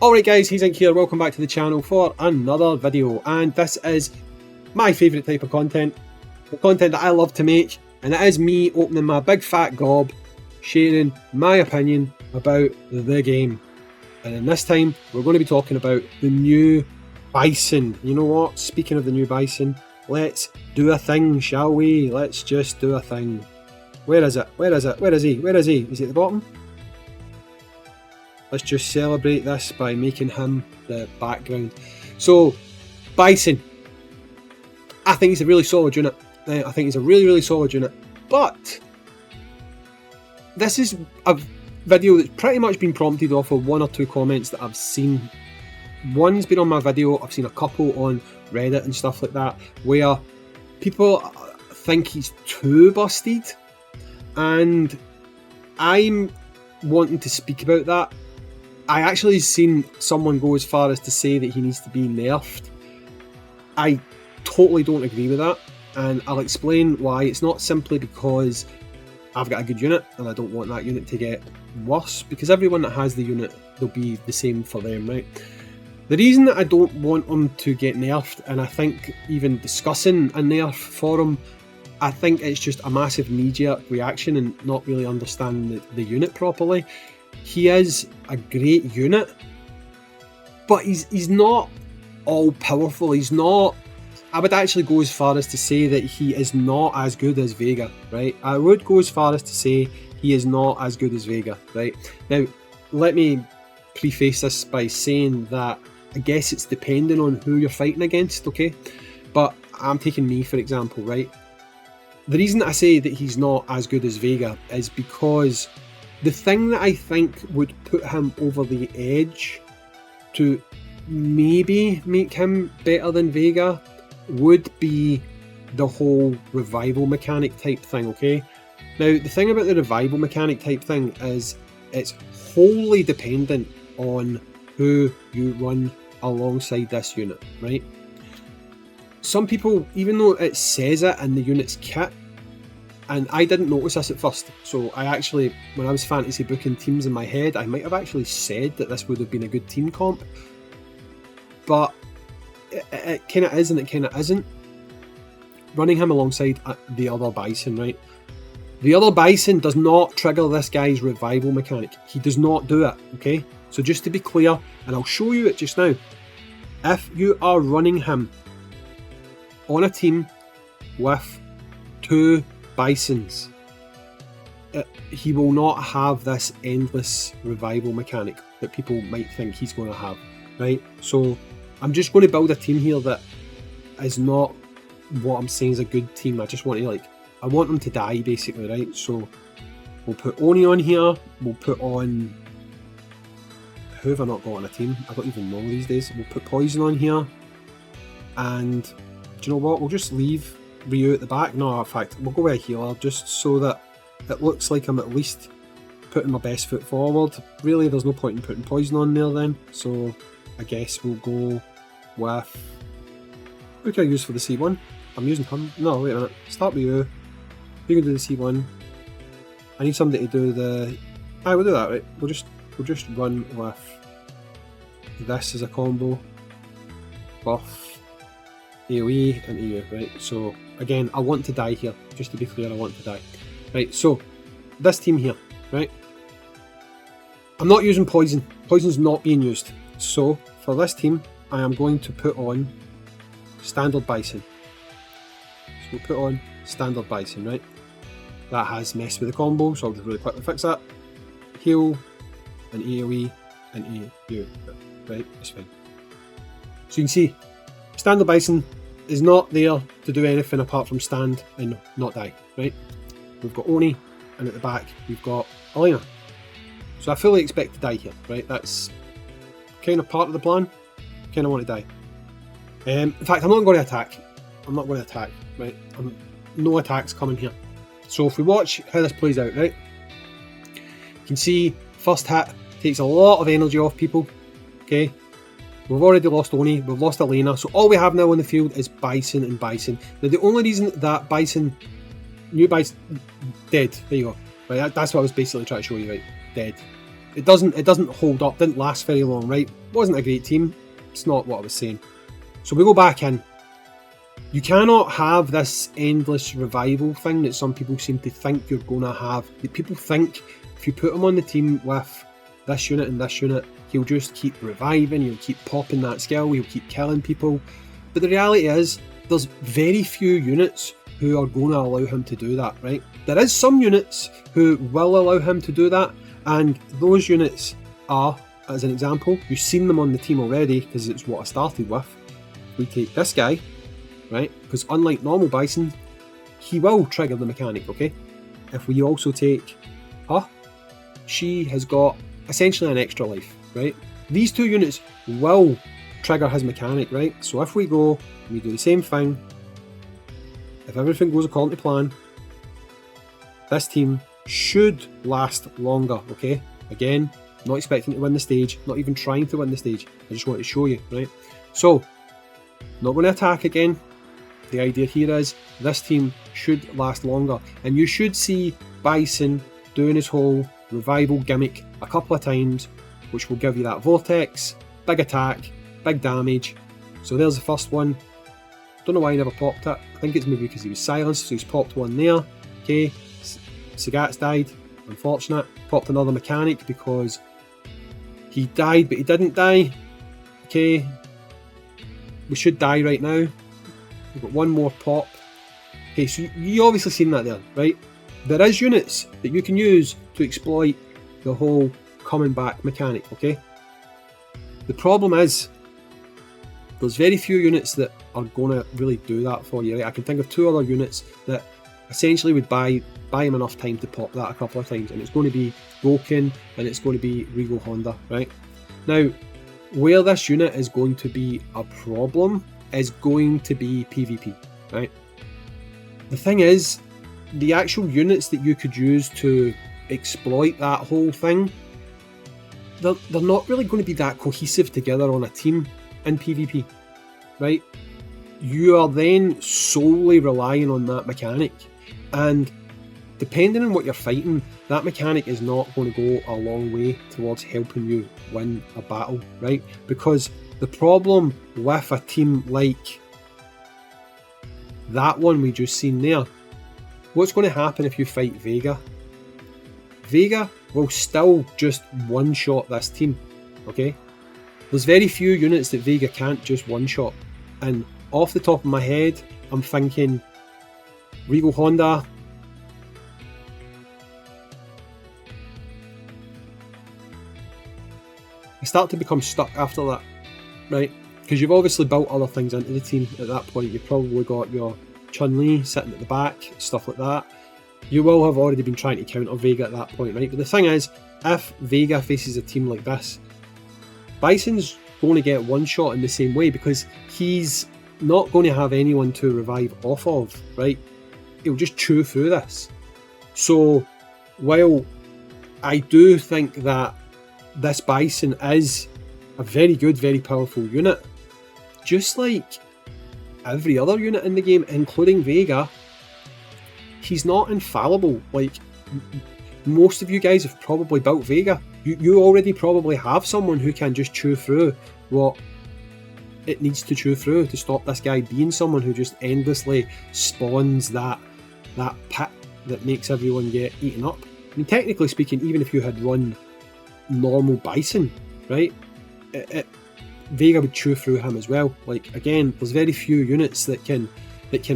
Alright guys, Hayzink here, welcome back to the channel for another video, and this is my favourite type of content, the content that I love to make, and it is me opening my big fat gob, sharing my opinion about the game. And in this time, we're going to be talking about the new Bison. You know what, speaking of the new Bison, let's do a thing, shall we? Let's just do a thing. Where is it? Where is it? Where is he? Where is he? Is he at the bottom? Let's just celebrate this by making him the background. So, Bison. I think he's a really solid unit. I think he's a really solid unit. But this is a video that's pretty much been prompted off of one or two comments that I've seen. One's been on my video, I've seen a couple on Reddit and stuff like that, where people think he's too busted. And I'm wanting to speak about that. I actually seen someone go as far as to say that he needs to be nerfed. I totally don't agree with that, and I'll explain why. It's not simply because I've got a good unit and I don't want that unit to get worse, because everyone that has the unit, they'll be the same for them, right? The reason that I don't want him to get nerfed, and I think even discussing a nerf for him, I think it's just a massive knee-jerk reaction and not really understanding the unit properly. He is a great unit, but he's not all powerful. He's not. I would actually go as far as to say that he is not as good as Vega, right? I would go as far as to say he is not as good as Vega, right? Now, let me preface this by saying that I guess it's depending on who you're fighting against, okay? But I'm taking me, for example, right? The reason that I say that he's not as good as Vega is because the thing that I think would put him over the edge to maybe make him better than Vega would be the whole revival mechanic type thing, okay? Now, the thing about the revival mechanic type thing is it's wholly dependent on who you run alongside this unit, right? Some people, even though it says it in the unit's kit, and I didn't notice this at first, so I actually, when I was fantasy booking teams in my head, I might have actually said that this would have been a good team comp, but it kind of is and it kind of isn't. Running him alongside the other Bison, right? The other Bison does not trigger this guy's revival mechanic. He does not do it, okay? So just to be clear, and I'll show you it just now, if you are running him on a team with two Bisons, he will not have this endless revival mechanic that people might think he's going to have, right? So I'm just going to build a team here that is not what I'm saying is a good team. I just want to, I want them to die basically, right? So we'll put Oni on here, we'll put on, who have I not got on a team? I don't even know these days. We'll put Poison on here, and do you know what, we'll just leave Ryu at the back. No, in fact, we'll go with a healer just so that it looks like I'm at least putting my best foot forward. Really, there's no point in putting Poison on there then, so I guess we'll go with, who can I use for the C1? I'm using him. No, wait a minute. Start with you. You can do the C1. I need somebody to do the. We'll do that, right? We'll just run with this as a combo. Buff, AoE, and EU, right? So again, I want to die here. Just to be clear, I want to die. Right, so this team here, right? I'm not using Poison. Poison's not being used. So for this team, I am going to put on Standard Bison. So we'll put on Standard Bison, right? That has messed with the combo, so I'll just really quickly fix that. Heal, and AoE, and EU, right? That's fine. So you can see, Standard Bison is not there to do anything apart from stand and not die, right? We've got Oni, and at the back we've got Elena. So I fully expect to die here, right? That's kind of part of the plan. Kind of want to die. In fact, I'm not going to attack. I'm not going to attack, right? No attacks coming here. So if we watch how this plays out, right? You can see first hit takes a lot of energy off people. Okay, we've already lost Oni, we've lost Elena, so all we have now on the field is Bison and Bison. Now the only reason that new Bison, dead, there you go. Right, that's what I was basically trying to show you, right? Dead. It doesn't hold up, didn't last very long, right? Wasn't a great team. It's not what I was saying. So we go back in. You cannot have this endless revival thing that some people seem to think you're going to have. People think if you put him on the team with this unit and this unit, he'll just keep reviving, he'll keep popping that skill, he'll keep killing people. But the reality is, there's very few units who are going to allow him to do that, right? There is some units who will allow him to do that, and those units are, as an example, you've seen them on the team already because it's what I started with. We take this guy, right? Because unlike normal Bison, he will trigger the mechanic, okay? If we also take her, she has got essentially an extra life, right? These two units will trigger his mechanic, right? So if we go, we do the same thing. If everything goes according to plan, this team should last longer, okay? Again, not expecting to win the stage, not even trying to win the stage. I just want to show you, right? So, not going to attack again. The idea here is this team should last longer, and you should see Bison doing his whole revival gimmick a couple of times, which will give you that vortex, big attack, big damage. So there's the first one. Don't know why he never popped it. I think it's maybe because he was silenced, so he's popped one there. Okay, Sagat's died, unfortunate. Popped another mechanic because he died, but he didn't die. Okay, we should die right now. We've got one more pop. Okay, so you obviously seen that there, right? There is units that you can use to exploit the whole coming back mechanic, okay? The problem is, there's very few units that are going to really do that for you, right? I can think of two other units that essentially would buy him enough time to pop that a couple of times, and it's going to be Broken and it's going to be Regal Honda, right? Now, where this unit is going to be a problem is going to be PvP, right? The thing is, the actual units that you could use to exploit that whole thing, they're not really going to be that cohesive together on a team in PvP, right? You are then solely relying on that mechanic, and depending on what you're fighting, that mechanic is not going to go a long way towards helping you win a battle, right? Because the problem with a team like that one we just seen there, what's going to happen if you fight Vega? Vega will still just one-shot this team, okay? There's very few units that Vega can't just one-shot, and off the top of my head, I'm thinking Regal Honda, I start to become stuck after that, right? Because you've obviously built other things into the team at that point. You've probably got your Chun-Li sitting at the back, stuff like that. You will have already been trying to counter Vega at that point, right? But the thing is, if Vega faces a team like this, Bison's going to get one shot in the same way because he's not going to have anyone to revive off of, right? He'll just chew through this. So, while I do think that this Bison is a very good, very powerful unit, just like every other unit in the game, including Vega, he's not infallible. Like, most of you guys have probably built Vega. You already probably have someone who can just chew through what it needs to chew through to stop this guy being someone who just endlessly spawns that pit that makes everyone get eaten up. I mean, technically speaking, even if you had run normal Bison, right, Vega would chew through him as well. Like, again, there's very few units that can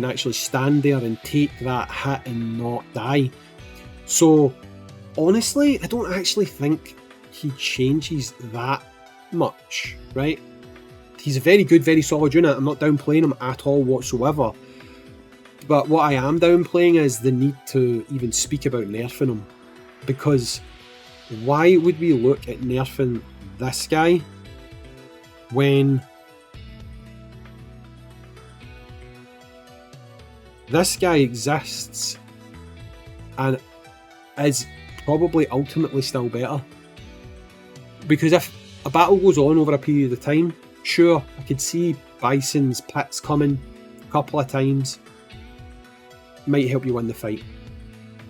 actually stand there and take that hit and not die. So honestly, I don't actually think he changes that much, right? He's a very good, very solid unit. I'm not downplaying him at all whatsoever. But what I am downplaying is the need to even speak about nerfing him. Because why would we look at nerfing this guy when this guy exists and is probably ultimately still better? Because if a battle goes on over a period of time, sure, I could see Bison's pits coming a couple of times, might help you win the fight.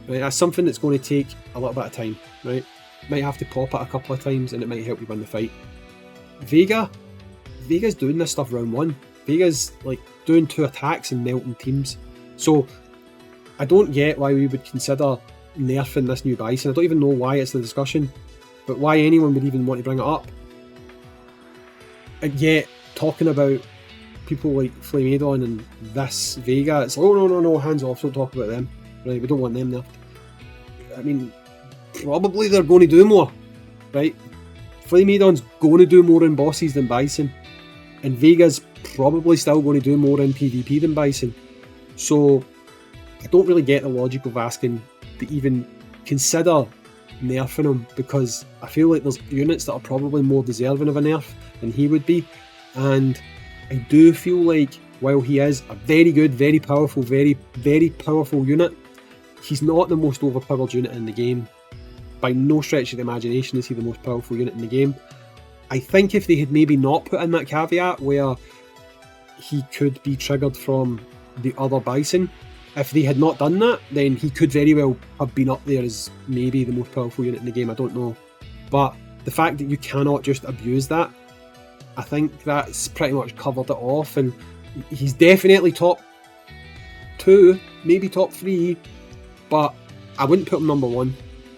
Right? That's something that's going to take a little bit of time, right? might have to pop it a couple of times and it might help you win the fight. Vega's doing this stuff round 1. Vega's like doing 2 attacks and melting teams. So I don't get why we would consider nerfing this new Bison. I don't even know why it's the discussion, but why anyone would even want to bring it up. And yet, talking about people like Flameadon and this Vega, it's like, oh no, hands off, don't talk about them. Right, we don't want them nerfed. I mean, probably they're going to do more, right? Flameadon's going to do more in bosses than Bison, and Vega's probably still going to do more in PvP than Bison. So I don't really get the logic of asking to even consider nerfing him, because I feel like there's units that are probably more deserving of a nerf than he would be. And I do feel like while he is a very good, very powerful, very powerful unit, he's not the most overpowered unit in the game. By no stretch of the imagination is he the most powerful unit in the game. I think if they had maybe not put in that caveat where he could be triggered from the other Bison, if they had not done that, then he could very well have been up there as maybe the most powerful unit in the game, I don't know. But the fact that you cannot just abuse that, I think that's pretty much covered it off, and he's definitely top 2, maybe top 3, but I wouldn't put him number 1.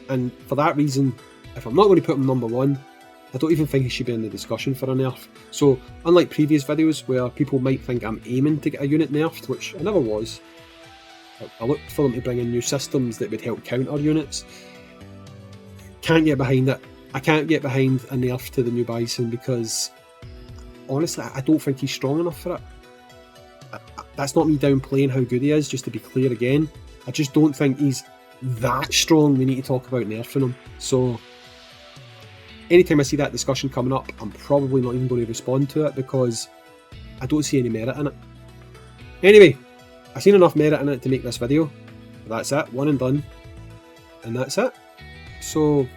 And for that reason, if I'm not going to put him number 1, I don't even think he should be in the discussion for a nerf. So unlike previous videos where people might think I'm aiming to get a unit nerfed, which I never was, I looked for them to bring in new systems that would help counter units. Can't get behind it. I can't get behind a nerf to the new Bison because honestly I don't think he's strong enough for it. That's not me downplaying how good he is, just to be clear again. I just don't think he's that strong. We need to talk about nerfing him. So anytime I see that discussion coming up, I'm probably not even going to respond to it because I don't see any merit in it. Anyway, I've seen enough merit in it to make this video. That's it, one and done. And that's it. So,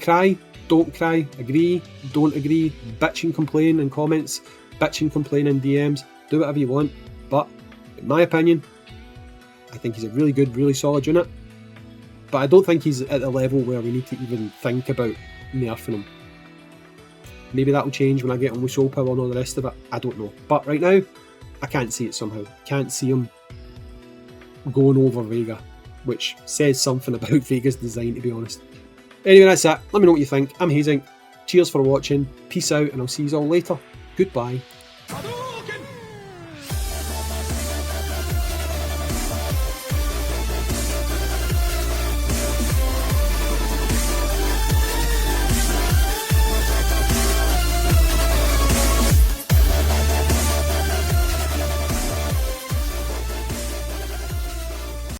cry, don't cry, agree, don't agree, bitch and complain in comments, bitch and complain in DMs, do whatever you want. But, in my opinion, I think he's a really good, really solid unit. But I don't think he's at the level where we need to even think about nerfing him. Maybe that'll change when I get on with Soul Power and all the rest of it. I don't know. But right now, I can't see it somehow. Can't see him going over Vega, which says something about Vega's design, to be honest. Anyway, that's it. Let me know what you think. I'm Hayzink. Cheers for watching. Peace out, and I'll see you all later. Goodbye.